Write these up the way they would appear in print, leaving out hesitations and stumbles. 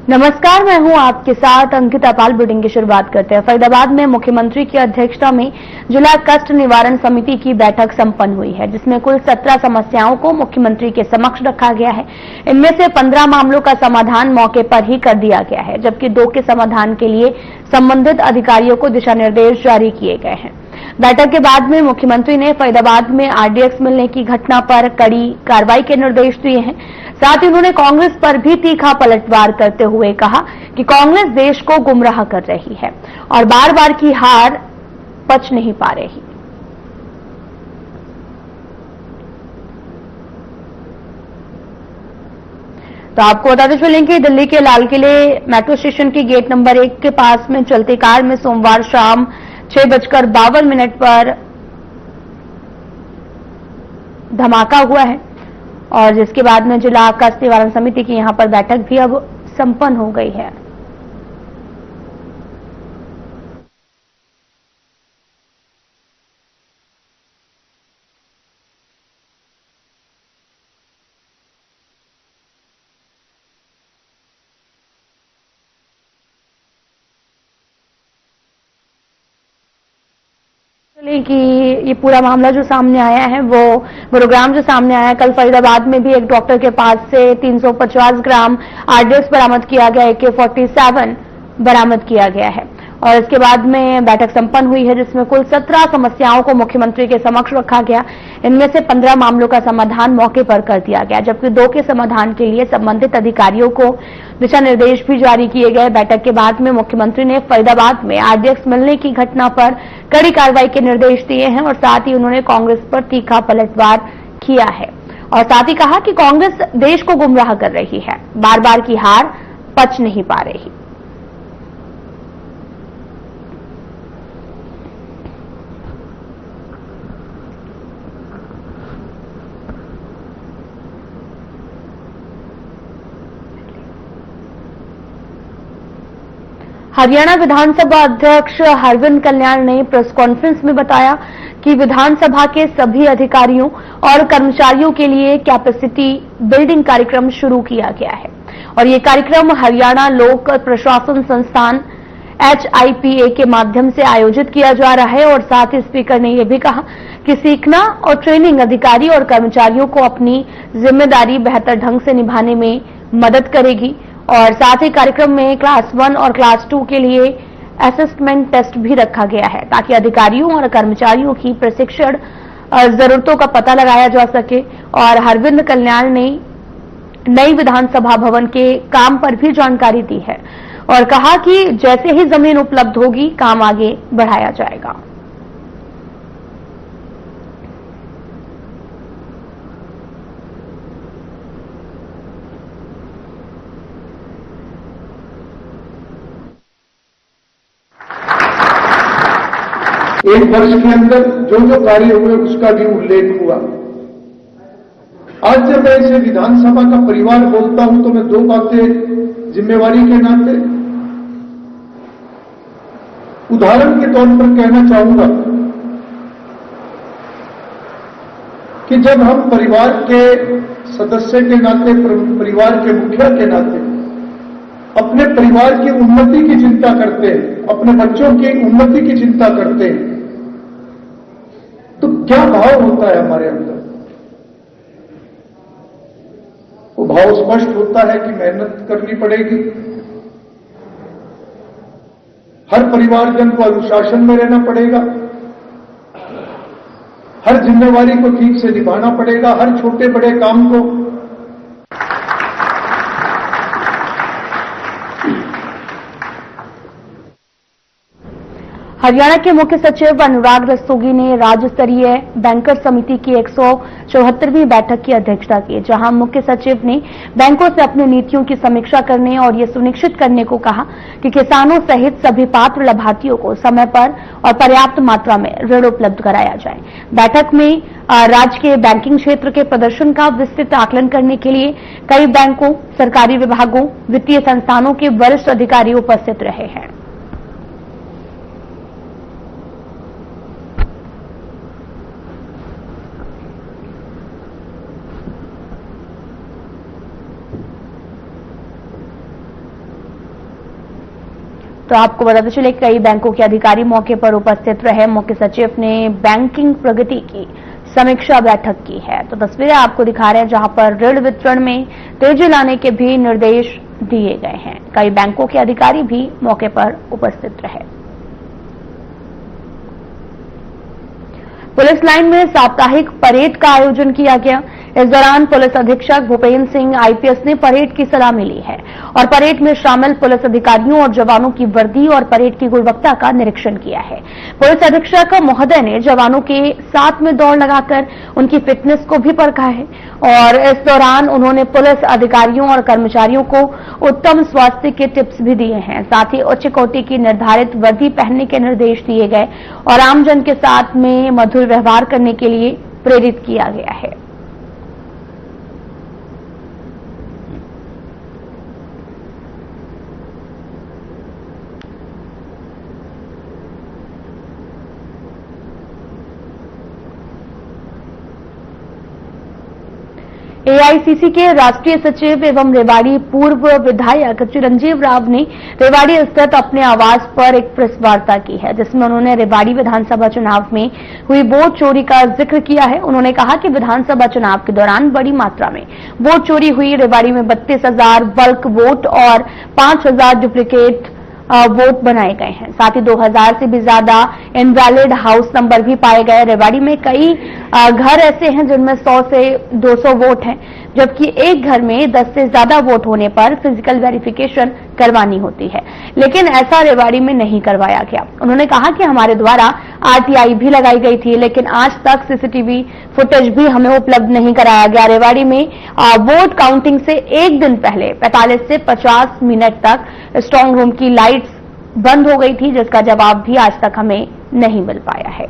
नमस्कार, मैं हूं आपके साथ अंकिता पाल। बुलेटिन की शुरुआत करते हैं। फरीदाबाद में मुख्यमंत्री की अध्यक्षता में जिला कष्ट निवारण समिति की बैठक संपन्न हुई है, जिसमें कुल 17 समस्याओं को मुख्यमंत्री के समक्ष रखा गया है। इनमें से 15 मामलों का समाधान मौके पर ही कर दिया गया है, जबकि 2 के समाधान के लिए संबंधित अधिकारियों को दिशा निर्देश जारी किए गए हैं। बैठक के बाद में मुख्यमंत्री ने फरीदाबाद में आरडीएक्स मिलने की घटना पर कड़ी कार्रवाई के निर्देश दिए हैं। साथ ही उन्होंने कांग्रेस पर भी तीखा पलटवार करते हुए कहा कि कांग्रेस देश को गुमराह कर रही है और बार बार की हार पच नहीं पा रही। तो आपको बताते चलें कि दिल्ली के लाल किले मेट्रो स्टेशन के गेट नंबर 1 के पास में चलती कार में सोमवार शाम 6:52 पर धमाका हुआ है और जिसके बाद में जिला कष्ट निवारण समिति की यहां पर बैठक भी अब संपन्न हो गई है। कि ये पूरा मामला जो सामने आया है वो गुरुग्राम जो सामने आया है। कल फरीदाबाद में भी एक डॉक्टर के पास से 350 ग्राम आरडीएक्स बरामद किया गया, AK-47 बरामद किया गया है और इसके बाद में बैठक संपन्न हुई है, जिसमें कुल 17 समस्याओं को मुख्यमंत्री के समक्ष रखा गया। इनमें से 15 मामलों का समाधान मौके पर कर दिया गया, जबकि 2 के समाधान के लिए संबंधित अधिकारियों को दिशा निर्देश भी जारी किए गए। बैठक के बाद में मुख्यमंत्री ने फरीदाबाद में आरडीएक्स मिलने की घटना पर कड़ी कार्रवाई के निर्देश दिए हैं और साथ ही उन्होंने कांग्रेस पर तीखा पलटवार किया है और साथ ही कहा कि कांग्रेस देश को गुमराह कर रही है, बार बार की हार पच नहीं पा रही। हरियाणा विधानसभा अध्यक्ष हरविंद कल्याण ने प्रेस कॉन्फ्रेंस में बताया कि विधानसभा के सभी अधिकारियों और कर्मचारियों के लिए कैपेसिटी बिल्डिंग कार्यक्रम शुरू किया गया है और ये कार्यक्रम हरियाणा लोक प्रशासन संस्थान HIPA के माध्यम से आयोजित किया जा रहा है और साथ ही स्पीकर ने यह भी कहा कि सीखना और ट्रेनिंग अधिकारी और कर्मचारियों को अपनी जिम्मेदारी बेहतर ढंग से निभाने में मदद करेगी और साथ ही कार्यक्रम में क्लास 1 और क्लास 2 के लिए असेसमेंट टेस्ट भी रखा गया है, ताकि अधिकारियों और कर्मचारियों की प्रशिक्षण जरूरतों का पता लगाया जा सके। और हरविंद कल्याण ने नई विधानसभा भवन के काम पर भी जानकारी दी है और कहा कि जैसे ही जमीन उपलब्ध होगी, काम आगे बढ़ाया जाएगा। एक वर्ष के अंदर जो जो कार्य हुए उसका भी उल्लेख हुआ। आज जब मैं इसे विधानसभा का परिवार बोलता हूं तो मैं 2 बातें जिम्मेवारी के नाते उदाहरण के तौर पर कहना चाहूंगा कि जब हम परिवार के सदस्य के नाते, परिवार के मुखिया के नाते अपने परिवार की उन्नति की चिंता करते हैं, अपने बच्चों की उन्नति की चिंता करते हैं, तो क्या भाव होता है हमारे अंदर? वो भाव स्पष्ट होता है कि मेहनत करनी पड़ेगी, हर परिवारजन को अनुशासन में रहना पड़ेगा, हर जिम्मेवारी को ठीक से निभाना पड़ेगा, हर छोटे बड़े काम को हरियाणा के मुख्य सचिव अनुराग रस्तोगी ने राज्य स्तरीय बैंकर समिति की 174वीं बैठक की अध्यक्षता की, जहां मुख्य सचिव ने बैंकों से अपनी नीतियों की समीक्षा करने और ये सुनिश्चित करने को कहा कि किसानों सहित सभी पात्र लाभार्थियों को समय पर और पर्याप्त मात्रा में ऋण उपलब्ध कराया जाए। बैठक में राज्य के बैंकिंग क्षेत्र के प्रदर्शन का विस्तृत आकलन करने के लिए कई बैंकों, सरकारी विभागों, वित्तीय संस्थानों के वरिष्ठ अधिकारी उपस्थित रहे हैं। तो आपको बताते चले कई बैंकों के अधिकारी मौके पर उपस्थित रहे। मुख्य सचिव ने बैंकिंग प्रगति की समीक्षा बैठक की है। तो तस्वीरें आपको दिखा रहे हैं जहां पर ऋण वितरण में तेजी लाने के भी निर्देश दिए गए हैं। कई बैंकों के अधिकारी भी मौके पर उपस्थित रहे। पुलिस लाइन में साप्ताहिक परेड का आयोजन किया गया। इस दौरान पुलिस अधीक्षक भूपेन्द्र सिंह आईपीएस ने परेड की सलामी ली है और परेड में शामिल पुलिस अधिकारियों और जवानों की वर्दी और परेड की गुणवत्ता का निरीक्षण किया है। पुलिस अधीक्षक महोदय ने जवानों के साथ में दौड़ लगाकर उनकी फिटनेस को भी परखा है और इस दौरान उन्होंने पुलिस अधिकारियों और कर्मचारियों को उत्तम स्वास्थ्य के टिप्स भी दिए हैं। साथ ही उच्च कोटि की निर्धारित वर्दी पहनने के निर्देश दिए गए और आमजन के साथ में मधुर व्यवहार करने के लिए प्रेरित किया गया है। एआईसीसी के राष्ट्रीय सचिव एवं रेवाड़ी पूर्व विधायक चिरंजीव राव ने रेवाड़ी स्थित अपने आवास पर एक प्रेस वार्ता की है, जिसमें उन्होंने रेवाड़ी विधानसभा चुनाव में हुई वोट चोरी का जिक्र किया है। उन्होंने कहा कि विधानसभा चुनाव के दौरान बड़ी मात्रा में वोट चोरी हुई। रेवाड़ी में 32,000 बल्क वोट और 5,000 डुप्लीकेट वोट बनाए गए हैं। साथ ही 2000 से भी ज्यादा इनवैलिड हाउस नंबर भी पाए गए। रेवाड़ी में कई घर ऐसे हैं जिनमें 100 से 200 वोट हैं, जबकि एक घर में 10 से ज्यादा वोट होने पर फिजिकल वेरिफिकेशन करवानी होती है, लेकिन ऐसा रेवाड़ी में नहीं करवाया गया। उन्होंने कहा कि हमारे द्वारा आरटीआई भी लगाई गई थी, लेकिन आज तक सीसीटीवी फुटेज भी हमें उपलब्ध नहीं कराया गया। रेवाड़ी में वोट काउंटिंग से एक दिन पहले 45 से 50 मिनट तक स्ट्रांग रूम की लाइट्स बंद हो गई थी, जिसका जवाब भी आज तक हमें नहीं मिल पाया है।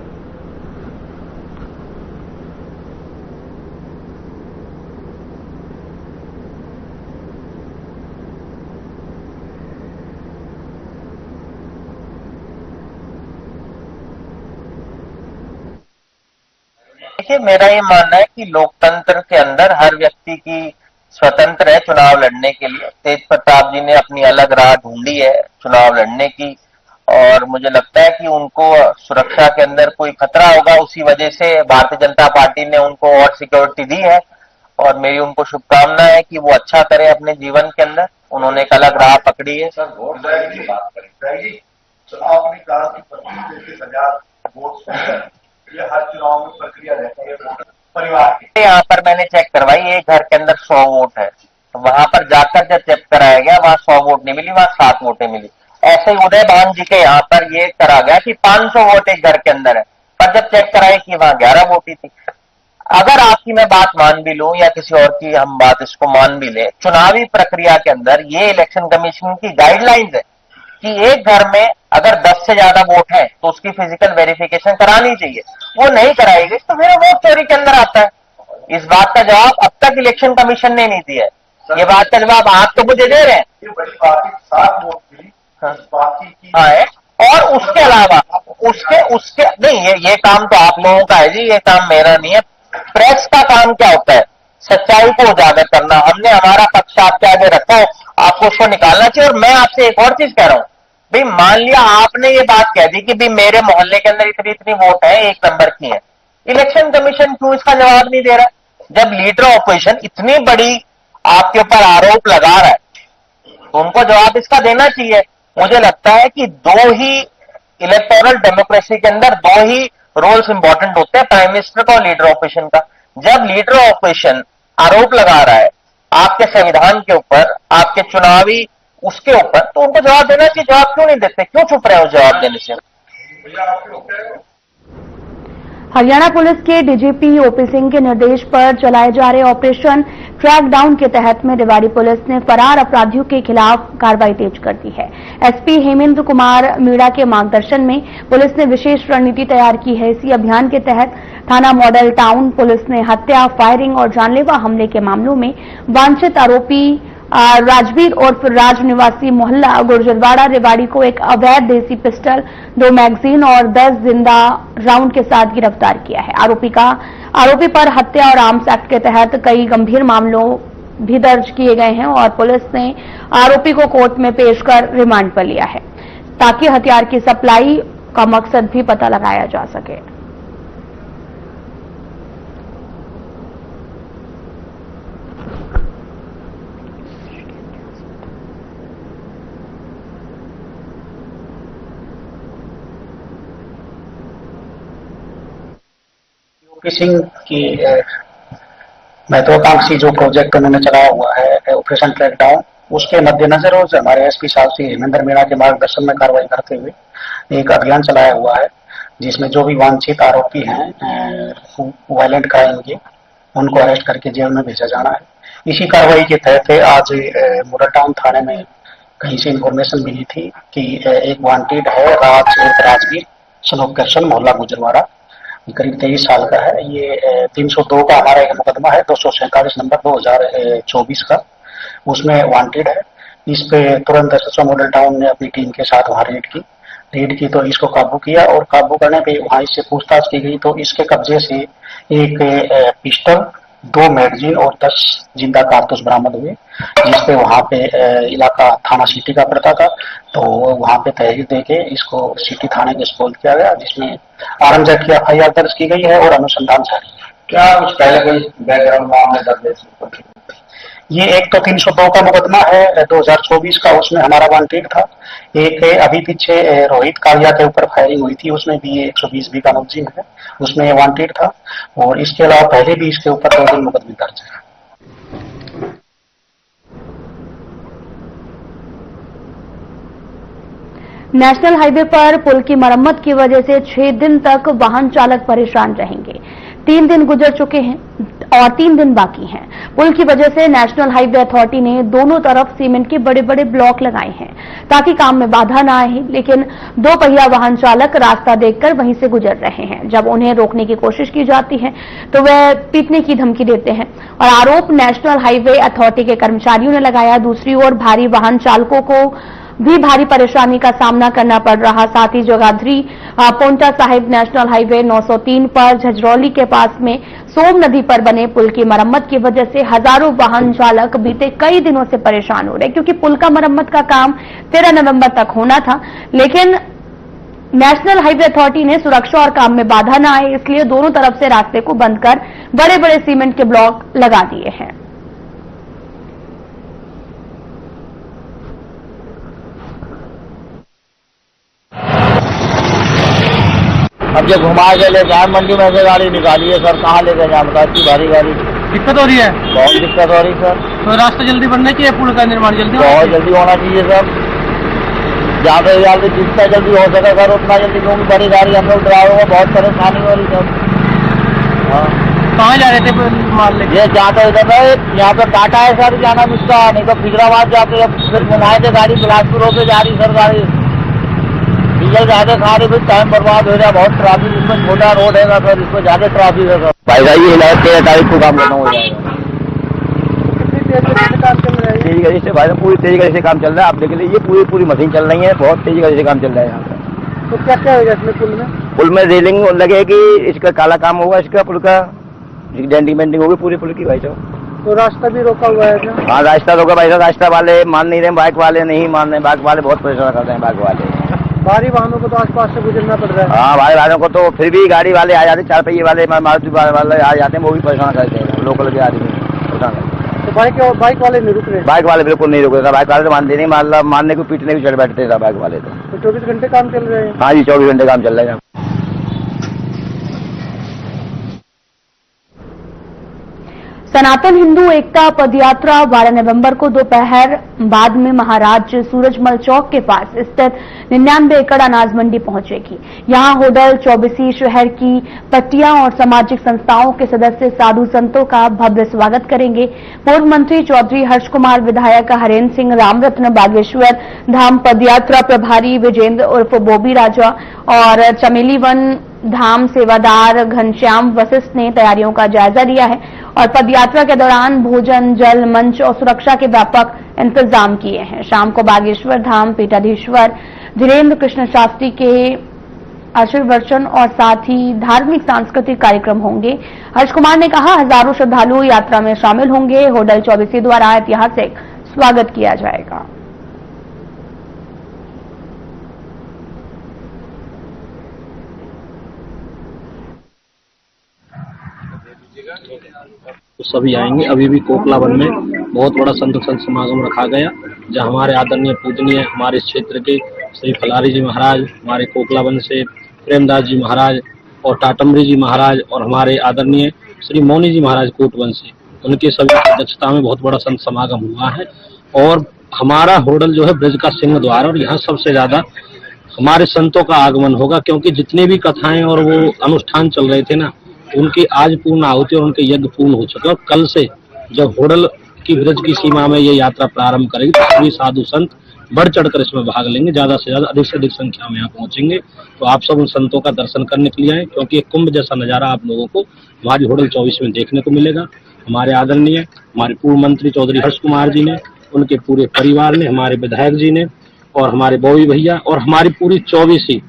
देखिए, मेरा ये मानना है कि लोकतंत्र के अंदर हर व्यक्ति की स्वतंत्र है चुनाव लड़ने के लिए। तेज प्रताप जी ने अपनी अलग राह ढूंढी है चुनाव लड़ने की और मुझे लगता है कि उनको सुरक्षा के अंदर कोई खतरा होगा, उसी वजह से भारतीय जनता पार्टी ने उनको और सिक्योरिटी दी है और मेरी उनको शुभकामना है कि वो अच्छा करे अपने जीवन के अंदर। उन्होंने एक अलग राह पकड़ी है। सर, वोट बैंक की बात करें तो आपने कहा कि 25,000 वोट ये हर चुनाव में प्रक्रिया रहती है परिवार की। यहाँ पर मैंने चेक करवाई, एक घर के अंदर 100 वोट है, तो वहां पर जाकर जब चेक कराया गया वहां 100 वोट नहीं मिली, वहां 7 वोटें मिली। ऐसे ही उदय भान जी के यहाँ पर ये करा गया कि 500 वोट एक घर के अंदर है, पर जब चेक कराए कि वहां 11 वोट ही थी। अगर आपकी मैं बात मान भी लूं या किसी और की हम बात इसको मान भी ले, चुनावी प्रक्रिया के अंदर ये इलेक्शन कमीशन की गाइडलाइंस है कि एक घर में अगर 10 से ज्यादा वोट है तो उसकी फिजिकल वेरिफिकेशन करानी चाहिए। वो नहीं कराई गई तो फिर वोट चोरी के अंदर आता है। इस बात का जवाब अब तक इलेक्शन कमीशन ने नहीं दिया है। ये बात का जवाब आप तो मुझे दे रहे हैं। ये बड़ी बात है, 7 वोट मिली। हाँ। बाकी की है और उसके अलावा उसके नहीं, ये काम तो आप लोगों का है जी, ये काम मेरा नहीं है। प्रेस का काम क्या होता है? सच्चाई को उजागर करना। हमने हमारा पक्ष आपके आगे रखा, आपको उसको निकालना चाहिए। और मैं आपसे एक और चीज कह रहा हूं, भाई मान लिया आपने ये बात कह दी कि भाई मेरे मोहल्ले के अंदर इतनी वोट है, 1 नंबर की है, इलेक्शन कमीशन क्यों इसका जवाब नहीं दे रहा? जब लीडर ऑपोजिशन इतनी बड़ी आपके ऊपर आरोप लगा रहा है तो उनको जवाब इसका देना चाहिए। मुझे लगता है कि 2 ही इलेक्टोरल डेमोक्रेसी के अंदर 2 ही रोल्स इंपॉर्टेंट होते हैं, प्राइम मिनिस्टर का और लीडर ऑपोजिशन का। जब लीडर ऑपोजिशन आरोप लगा रहा है आपके संविधान के ऊपर, आपके चुनावी उसके ऊपर, तो उनको जवाब देना चाहिए। जवाब क्यों नहीं देते? क्यों चुप रहे हो जवाब देने से? हरियाणा पुलिस के डीजीपी ओपी सिंह के निर्देश पर चलाए जा रहे ऑपरेशन ट्रैकडाउन के तहत में रेवाड़ी पुलिस ने फरार अपराधियों के खिलाफ कार्रवाई तेज कर दी है। एसपी हेमेंद्र कुमार मीणा के मार्गदर्शन में पुलिस ने विशेष रणनीति तैयार की है। इसी अभियान के तहत थाना मॉडल टाउन पुलिस ने हत्या, फायरिंग और जानलेवा हमले के मामलों में वांछित आरोपी राजवीर उर्फ राज निवासी मोहल्ला गुर्जरवाड़ा रेवाड़ी को एक अवैध देसी पिस्टल, 2 मैगजीन और 10 जिंदा राउंड के साथ गिरफ्तार किया है। आरोपी पर हत्या और आर्म्स एक्ट के तहत कई गंभीर मामलों भी दर्ज किए गए हैं और पुलिस ने आरोपी को कोर्ट में पेश कर रिमांड पर लिया है। ताकि हथियार की सप्लाई का मकसद भी पता लगाया जा सके। सिंह की महत्वाकांक्षी जो प्रोजेक्ट उन्होंने चलाया हुआ है ऑपरेशन क्रैकडाउन, उसके मद्देनजर और हमारे एसपी साहब श्री हेमेंद्र मीणा के मार्गदर्शन में कार्रवाई करते हुए एक अभियान चलाया हुआ है, जिसमें जो भी वांछित आरोपी हैं वायलेंट क्राइम के, उनको अरेस्ट करके जेल में भेजा जाना है। इसी कार्रवाई के तहत आज मुरर टाउन थाने में कहीं से इंफॉर्मेशन मिली थी कि एक वांटेड है राजवीर सनोक कृष्ण, मोहल्ला गुजरवाड़ा, करीब 23 साल का है। ये 302 का हमारा एक मुकदमा है, 247 नंबर 2024 का, उसमें वांटेड है। इस पे तुरंत एसएचओ मॉडल टाउन ने अपनी टीम के साथ वहां रेड की तो इसको काबू किया, और काबू करने पे वहां इससे पूछताछ की गई तो इसके कब्जे से एक पिस्टल, 2 मैगजीन और 10 जिंदा कारतूस बरामद हुए, जिसपे वहां पे इलाका थाना सिटी का पड़ता था, तो वहां पे तहरीर देके इसको सिटी थाने के सपोर्ट किया गया, जिसमें आरमजेड की एफआईआर दर्ज की गई है और अनुसंधान जारी है। क्या कुछ पहले कोई बैकग्राउंड मामले दर्ज है? ये एक तो 302 का मुकदमा है 2024 का, उसमें हमारा वांटेड था। एक अभी पीछे रोहित कालिया के ऊपर फायरिंग हुई थी, उसमें भी 120 बी का मुलजिम है, उसमें वांटेड था, और इसके अलावा पहले भी इसके ऊपर 2 मुकदमे दर्ज है। नेशनल हाईवे पर पुल की मरम्मत की वजह से 6 दिन तक वाहन चालक परेशान रहेंगे। 3 दिन गुजर चुके हैं और 3 दिन बाकी हैं। पुल की वजह से नेशनल हाईवे अथॉरिटी ने दोनों तरफ सीमेंट के बड़े बड़े ब्लॉक लगाए हैं ताकि काम में बाधा न आए, लेकिन 2 पहिया वाहन चालक रास्ता देखकर वहीं से गुजर रहे हैं। जब उन्हें रोकने की कोशिश की जाती है तो वह पीटने की धमकी देते हैं और आरोप नेशनल हाईवे अथॉरिटी के कर्मचारियों ने लगाया। दूसरी ओर भारी वाहन चालकों को भी भारी परेशानी का सामना करना पड़ रहा। साथ ही जगाधरी पोंटा साहिब नेशनल हाईवे 903 पर झजरौली के पास में सोम नदी पर बने पुल की मरम्मत की वजह से हजारों वाहन चालक बीते कई दिनों से परेशान हो रहे, क्योंकि पुल का मरम्मत का काम 13 नवंबर तक होना था, लेकिन नेशनल हाईवे अथॉरिटी ने सुरक्षा और काम में बाधा न आए इसलिए दोनों तरफ से रास्ते को बंद कर बड़े बड़े सीमेंट के ब्लॉक लगा दिए हैं। अब जब घुमा के ले जाए मंडी में से गाड़ी निकाली है सर, कहाँ लेके जाए बताओ, इतनी भारी गाड़ी, दिक्कत हो रही है, बहुत दिक्कत हो रही सर। तो रास्ता जल्दी बनना चाहिए, पुल का निर्माण जल्दी बहुत जल्दी होना चाहिए सर, ज्यादा से ज्यादा जितना जल्दी हो सके सर उतना जल्दी, क्योंकि बड़ी गाड़ी हम लोग ड्राइवर को बहुत परेशानी हो रही सर। हाँ, कहाँ जा रहे थे माल लेके? ये जाते इधर है, यहाँ पे टाटा है सर, जाना मिलता, नहीं तो फिजराबाद जाते, अब फिर घुमाए थे गाड़ी, बिलासपुर होकर जा रही सर गाड़ी, डीजल ज्यादा खा रही, फिर टाइम बर्बाद हो रहा है, बहुत ट्रैफिक, इसमें छोटा रोड है ना सर, इसमें ज्यादा ट्रैफिक है सर। भाई साहब ये 13 तारीख को काम खत्म हो जाएगा। तेजी गति से भाई पूरी तेजी गति से काम चल रहा है, आप देख लीजिए पूरी मशीन चल रही है, बहुत तेजी गति से काम चल रहा है यहाँ पे। तो क्या क्या होगा इसमें पुल में? पुल में रेलिंग लगेगी, इसका काला काम होगा, इसका पुल का डेंटिंग पेंटिंग होगी पूरी पुल की भाई साहब। तो रास्ता भी रोका हुआ है? हाँ रास्ता रोका भाई साहब, रास्ता वाले मान नहीं रहे, बाइक वाले नहीं मान रहे, बाइक वाले बहुत परेशान कर रहे हैं, बाइक वाले। भारी वाहनों को तो आसपास से गुजरना पड़ रहा है। हाँ भारी वाहनों को तो फिर भी गाड़ी वाले आ जाते, 4 पहिए वाले मारुति वाले आ जाते हैं, वो भी परेशान करते हैं, लोकल के आदमी परेशान करते हैं। तो बाइक वाले नहीं रुक रहे? बाइक वाले बिल्कुल नहीं रुके, बाइक वाले तो मानते नहीं, मतलब मारने को पीटने भी चढ़ बैठते हैं बाइक वाले तो। 24 घंटे काम चल रहे हैं? हाँ जी 24 घंटे काम चल रहा है। सनातन हिंदू एकता पदयात्रा 12 नवंबर को दोपहर बाद में महाराज सूरजमल चौक के पास स्थित 99 एकड़ अनाज मंडी पहुंचेगी। यहां होडल चौबीसी शहर की पट्टियां और सामाजिक संस्थाओं के सदस्य साधु संतों का भव्य स्वागत करेंगे। पूर्व मंत्री चौधरी हर्ष कुमार, विधायक हरेंद्र सिंह, रामरत्न, बागेश्वर धाम पदयात्रा प्रभारी विजेंद्र उर्फ बोबी राजा और चमेली वन धाम सेवादार घनश्याम वशिष्ठ ने तैयारियों का जायजा लिया है और पदयात्रा के दौरान भोजन, जल, मंच और सुरक्षा के व्यापक इंतजाम किए हैं। शाम को बागेश्वर धाम पीठाधीश्वर धीरेन्द्र कृष्ण शास्त्री के आशीर्वचन और साथ ही धार्मिक सांस्कृतिक कार्यक्रम होंगे। हर्ष कुमार ने कहा, हजारों श्रद्धालु यात्रा में शामिल होंगे। होडल चौबीसी द्वारा ऐतिहासिक स्वागत किया जाएगा। तो सभी आएंगे। अभी भी कोकला वन में बहुत बड़ा संत समागम रखा गया, जहाँ हमारे आदरणीय पूजनीय हमारे इस क्षेत्र के श्री फलारी जी महाराज, हमारे कोकला वन से प्रेमदास जी महाराज और टाटमरी जी महाराज और हमारे आदरणीय श्री मौनी जी महाराज कोटवंशी, उनके सभी अध्यक्षता में बहुत बड़ा संत समागम हुआ है। और हमारा होटल जो है ब्रज का सिंह द्वार, और यहाँ सबसे ज्यादा हमारे संतों का आगमन होगा, क्योंकि जितने भी कथाएं और वो अनुष्ठान चल रहे थे ना, उनकी आज पूर्ण आहुति और उनके यज्ञ पूर्ण हो चुके। और कल से जब होटल की ब्रज की सीमा में ये यात्रा प्रारंभ करेगी तो सभी साधु संत बढ़ चढ़कर इसमें भाग लेंगे, ज्यादा से ज्यादा अधिक से अधिक संख्या में यहाँ पहुंचेंगे। तो आप सब उन संतों का दर्शन करने के लिए आए, क्योंकि एक कुंभ जैसा नजारा आप लोगों को हमारी होटल 24 में देखने को मिलेगा। हमारे आदरणीय हमारे पूर्व मंत्री चौधरी हर्ष कुमार जी ने, उनके पूरे परिवार ने, हमारे विधायक जी ने और हमारे बॉबी भैया और हमारी पूरी 24 ही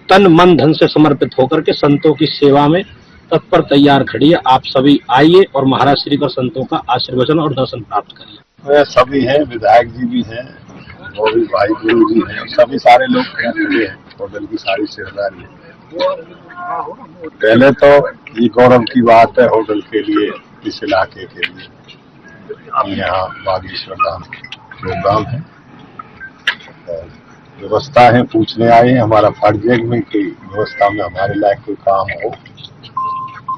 तन मन धन से समर्पित होकर के संतों की सेवा में तत्पर तैयार खड़ी है। आप सभी आइए और महाराज श्री का संतों का आशीर्वचन और दर्शन प्राप्त करिए। सभी हैं, विधायक जी भी हैं, बॉबी भाई गुरु जी हैं, सभी सारे लोग खड़े हैं। होटल की सारी सेवादारी है। पहले तो ये गौरव की बात है होटल के लिए, इस इलाके के लिए। यहाँ बागेश्वर धाम प्रोग्राम है, व्यवस्था है, पूछने आए हैं। हमारा फर्ज है में कि व्यवस्था में हमारे लायक कोई काम हो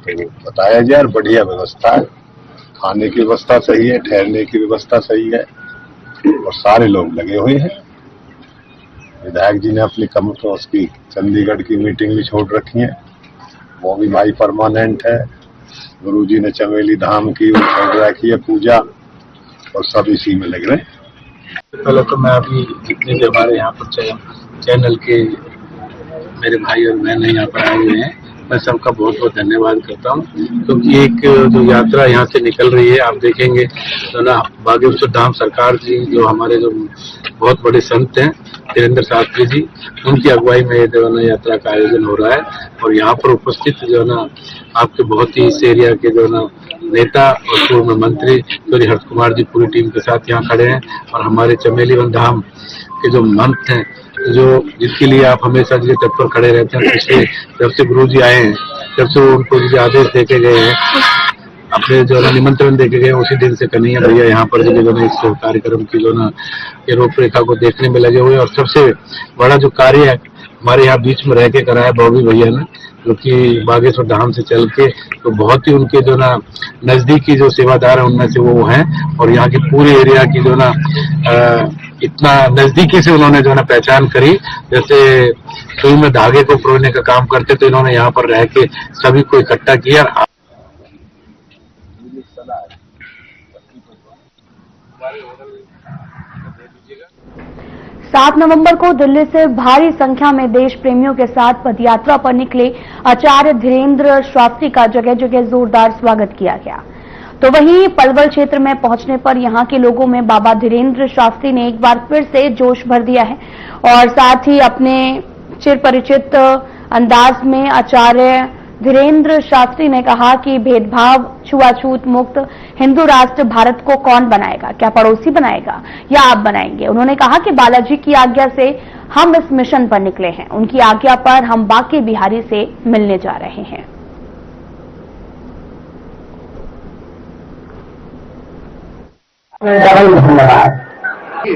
तो बताया जाए। और बढ़िया व्यवस्था है, खाने की व्यवस्था सही है, ठहरने की व्यवस्था सही है और सारे लोग लगे हुए हैं। विधायक जी ने अपनी कमिटी उसकी चंडीगढ़ की मीटिंग भी छोड़ रखी है, वो भी भाई परमानेंट है। गुरु जी ने चमेली धाम की छोड़ रखी है पूजा, और सब इसी में लग रहे हैं। पहले तो मैं अभी जितने भी हमारे यहाँ पर चैनल के मेरे भाई और बहन यहाँ पर आए हुए हैं, मैं सबका बहुत बहुत धन्यवाद करता हूँ। क्योंकि एक जो यात्रा यहाँ से निकल रही है, आप देखेंगे तो ना, बागेश्वर धाम सरकार जी जो हमारे जो बहुत बड़े संत हैं धीरेन्द्र शास्त्री जी, उनकी अगुवाई में जो है ना यात्रा का आयोजन हो रहा है। और यहाँ पर उपस्थित जो है ना आपके बहुत ही इस एरिया के जो है ना नेता और पूर्व मंत्री चौधरी हर्ष कुमार जी पूरी टीम के साथ यहाँ खड़े हैं। और हमारे चमेली वन धाम के जो महंत हैं, जो जिसके लिए आप हमेशा जी तत्पर खड़े रहते हैं, पिछले जब से गुरु जी आए हैं, जब से उनको जो आदेश देके गए हैं, अपने जो है निमंत्रण देके गए, उसी दिन से कन्हैया भैया यहाँ पर जो है इस कार्यक्रम की जो ना ये रूपरेखा को देखने में लगे हुए। और सबसे बड़ा जो कार्य है हमारे यहाँ बीच में रह के कराया बॉबी भैया ने, जो कि बागेश्वर धाम से चल के तो बहुत ही उनके जो ना नजदीकी जो सेवादार है उनमें से वो हैं। और यहाँ के पूरे एरिया की जो ना इतना नजदीकी से उन्होंने जो ना पहचान करी, जैसे सुई में धागे को परोने का काम करते, तो इन्होंने यहाँ पर रह के सभी को इकट्ठा किया। 7 नवंबर को दिल्ली से भारी संख्या में देश प्रेमियों के साथ पदयात्रा पर निकले आचार्य धीरेन्द्र शास्त्री का जगह जगह जोरदार स्वागत किया गया। तो वहीं पलवल क्षेत्र में पहुंचने पर यहां के लोगों में बाबा धीरेन्द्र शास्त्री ने एक बार फिर से जोश भर दिया है और साथ ही अपने चिरपरिचित अंदाज में आचार्य धीरेन्द्र शास्त्री ने कहा कि भेदभाव, छुआछूत मुक्त हिंदू राष्ट्र भारत को कौन बनाएगा? क्या पड़ोसी बनाएगा या आप बनाएंगे? उन्होंने कहा कि बालाजी की आज्ञा से हम इस मिशन पर निकले हैं, उनकी आज्ञा पर हम बांके बिहारी से मिलने जा रहे हैं।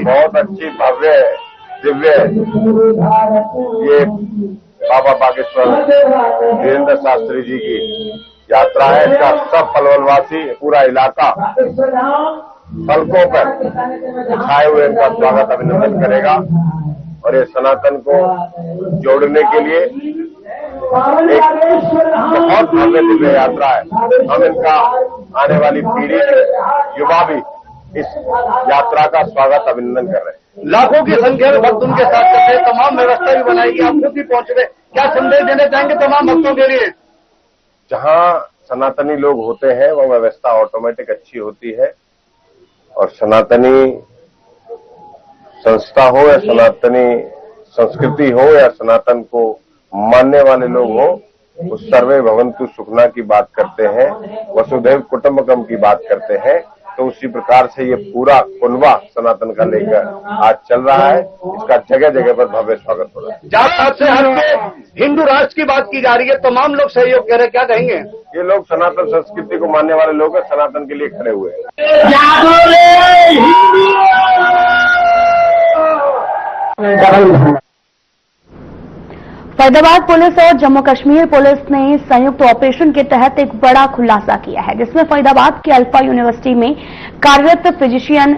बहुत अच्छी भव्य दिव्य ये बाबा बागेश्वर धीरेन्द्र शास्त्री जी की यात्रा है। इसका सब पलवलवासी, पूरा इलाका पलकों पर छाए हुए इनका स्वागत अभिनंदन करेगा। और ये सनातन को जोड़ने के लिए एक बहुत भव्य दिव्य यात्रा है। हम इनका आने वाली पीढ़ी, युवा भी इस यात्रा का स्वागत अभिनंदन कर रहे हैं। लाखों की संख्या में भक्त उनके साथ चलते हैं, तमाम व्यवस्था भी बनाएगी, आप खुद भी पहुंच रहे, क्या संदेश देना चाहेंगे तमाम भक्तों के लिए? जहां सनातनी लोग होते हैं वो व्यवस्था ऑटोमेटिक अच्छी होती है। और सनातनी संस्था हो या सनातनी संस्कृति हो या सनातन को मानने वाले लोग हो, वो सर्वे भवन्तु सुखना की बात करते हैं, वसुधैव कुटुंबकम की बात करते हैं। तो उसी प्रकार से ये पूरा कुनबा सनातन का लेकर आज चल रहा है। इसका जगह जगह पर भव्य स्वागत हो रहा है। जात पात से हटके हिंदू राष्ट्र की बात की जा रही है, तमाम लोग सहयोग कर रहे हैं, क्या कहेंगे? ये लोग सनातन संस्कृति को मानने वाले लोग हैं, सनातन के लिए खड़े हुए हैं। फरीदाबाद पुलिस और जम्मू कश्मीर पुलिस ने संयुक्त ऑपरेशन के तहत एक बड़ा खुलासा किया है, जिसमें फरीदाबाद के अल्फा यूनिवर्सिटी में कार्यरत फिजिशियन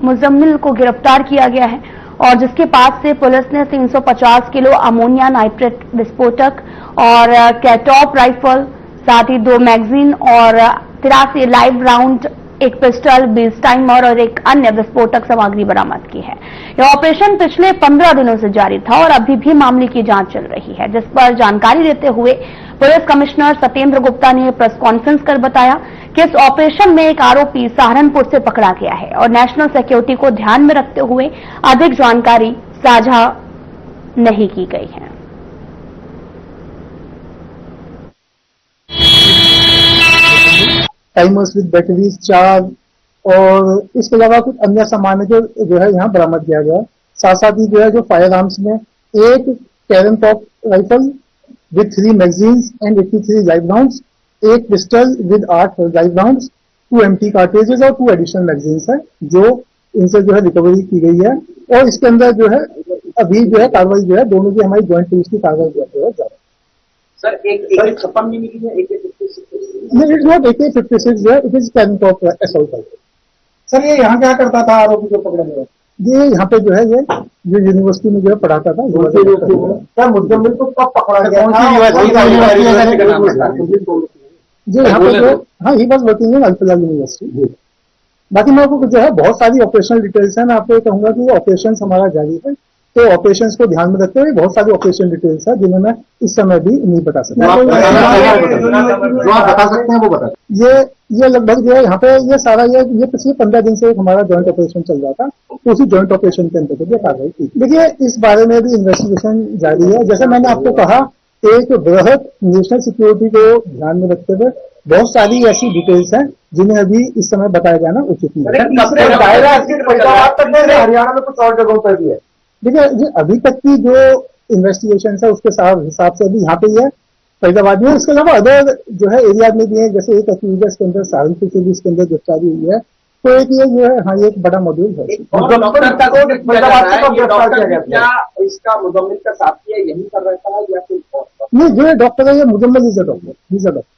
मुजम्मिल को गिरफ्तार किया गया है और जिसके पास से पुलिस ने 350 किलो अमोनिया नाइट्रेट विस्फोटक और कैटॉप राइफल, साथ ही 2 मैगजीन और 83 लाइव राउंड, एक पिस्टल, 20 टाइमर और एक अन्य विस्फोटक सामग्री बरामद की है। यह ऑपरेशन पिछले 15 दिनों से जारी था और अभी भी मामले की जांच चल रही है, जिस पर जानकारी देते हुए पुलिस कमिश्नर सत्येंद्र गुप्ता ने प्रेस कॉन्फ्रेंस कर बताया कि इस ऑपरेशन में एक आरोपी सहारनपुर से पकड़ा गया है और नेशनल सिक्योरिटी को ध्यान में रखते हुए अधिक जानकारी साझा नहीं की गई है। टाइमर्स विद बैटरीज 4 और इसके अलावा कुछ अन्य सामान जो है यहाँ बरामद किया गया। साथ साथ ही जो है जो फायर आर्म्स में एक कैरन टॉप rifle with 3 magazines and 83 live rounds, एक pistol with 8 live rounds, 2 empty cartridges और 2 एडिशनल मैगजीन्स है जो इनसे जो है रिकवरी की गई है। और इसके अंदर जो है अभी जो है कार्रवाई जो है दोनों की हमारी ज्वाइंट पुलिस की कार्रवाई जो है जा रही है। सर एक छप्पन भी मिली है, नहीं, इट्स नॉट AK-56 जो है, it is Karen top assault rifle. Sir ये यहाँ क्या करता था आरोपी को पकड़ने में? ये यहाँ पे जो है ये यूनिवर्सिटी में जो है पढ़ाता था। क्या मुजम्मिल को कब पकड़ा गया था? जी यहाँ पे जो हाँ he was working in alpha university. बाकी मैं आपको जो है बहुत सारी ऑपरेशनल डिटेल्स है, मैं आपको कहूंगा कि ऑपरेशन हमारा जारी है, तो ऑपरेशंस को ध्यान में रखते हुए बहुत सारी ऑपरेशन डिटेल्स है जिन्हें मैं इस समय भी नहीं बता सकता। जो आप बता सकते हैं वो बता। ये लगभग जो है यहाँ पे ये सारा ये पिछले 15 दिन से हमारा जॉइंट ऑपरेशन चल रहा था, तो उसी जॉइंट ऑपरेशन के अंतर्गत ये कार्रवाई की। देखिए इस बारे में भी इन्वेस्टिगेशन जारी है। जैसे मैंने आपको कहा, एक बृहद नेशनल सिक्योरिटी को ध्यान में रखते हुए बहुत सारी ऐसी डिटेल्स हैं जिन्हें अभी इस समय बताया जाना उचित नहीं है। हरियाणा में कुछ और जगहों पर भी है। देखिए ये अभी तक की जो इन्वेस्टिगेशन है उसके हिसाब से अभी यहाँ पे ही है फरीदाबाद में। इसके अलावा अदर जो है एरिया में भी है, जैसे एक एक्यूजर के अंदर सहारनपुर से भी इसके अंदर गिरफ्तारी हुई है, तो एक ये जो है हाँ ये एक बड़ा मॉड्यूल है। क्या इसका मुजम्मिल का साथी है यही कर रहता है या फिर नहीं? जो है डॉक्टर है ये मुजम्मिल इज अ डॉक्टर।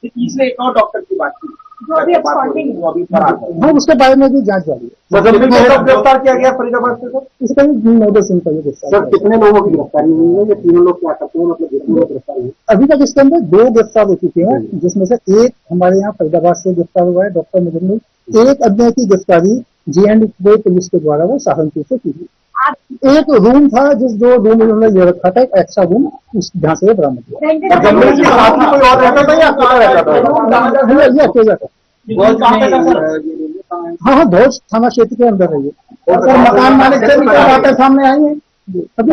तीसरे एक और डॉक्टर की बात की हाँ उसके बारे में भी जांच जारी है। गिरफ्तार किया गया फरीदाबाद से। इसका भी 9 दिन पहले गिरफ्तार। कितने लोगों की गिरफ्तारी हुई है? ये तीनों लोग क्या करते हैं, मतलब कितने लोग गिरफ्तार हुए? अभी तक इसके अंदर 2 गिरफ्तार हो चुके हैं, जिसमें से एक हमारे यहाँ फरीदाबाद से गिरफ्तार हुआ है डॉक्टर मुजम्मिल। एक अन्य की गिरफ्तारी J&K पुलिस के द्वारा वो सहारनपुर से की गई। एक रूम था जो रूम उन्होंने ले रखा था, एक एक्स्ट्रा रूम, उस जहाँ से बरामद हुआ। कोई और रहता था या अकेला रहता था? ये अकेला था। हाँ भोज थाना क्षेत्र के अंदर है ये। मकान मालिक से भी बातें सामने आई है। अभी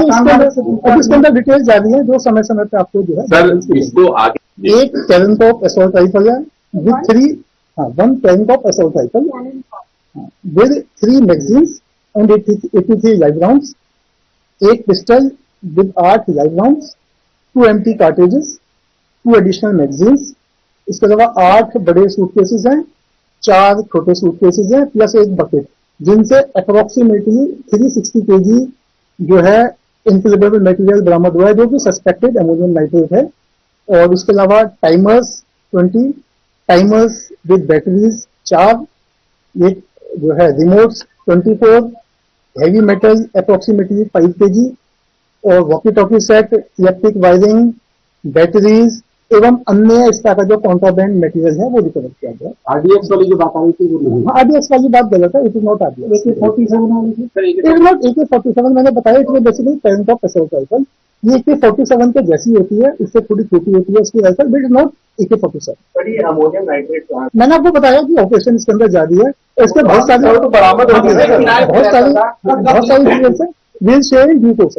इसके अंदर डिटेल जारी है जो समय समय पे आपको जो है। सर इसको आगे एक कैरन टॉप असॉल्ट राइफल है with 1 Karen top assault rifle with 3 magazines and 83 live rounds, एक pistol with 8 live rounds, 2 empty cartridges, 2 additional magazines, इसके अलावा 8 बड़े सूटकेसेस हैं, 4 छोटे सूटकेसेस हैं, प्लस एक बकेट, जिनसे अप्रोक्सीमेटली 360 kg जो है इनफ्लेमेबल मटेरियल बरामद हुआ है जो कि सस्पेक्टेड अमोनियम नाइट्रेट है। और इसके अलावा टाइमर्स 20, टाइमर्स विद बैटरीज 4, एक जो है remotes 24, heavy metal approximately 5 kg और walkie talkie set, electric wiring, batteries एवं अन्य इस तरह का जो कॉन्ट्राबैंड मटेरियल है वो रिकवर किया गया। RDX वाली जो बात आ रही थी वो नहीं। RDX वाली बात गलत है, it is not RDX। It is not AK-47, मैंने बताया it basically Karen top assault rifle. ये AK-47 के जैसी होती है, इससे थोड़ी छोटी होती है इसकी rifle, but it not AK-47। Ammonium nitrate मैंने आपको बताया कि ऑपरेशन इसके अंदर जारी है, इसके बहुत सारे बरामद हो गए, बहुत सारी डिटेल्स है, will share in due course.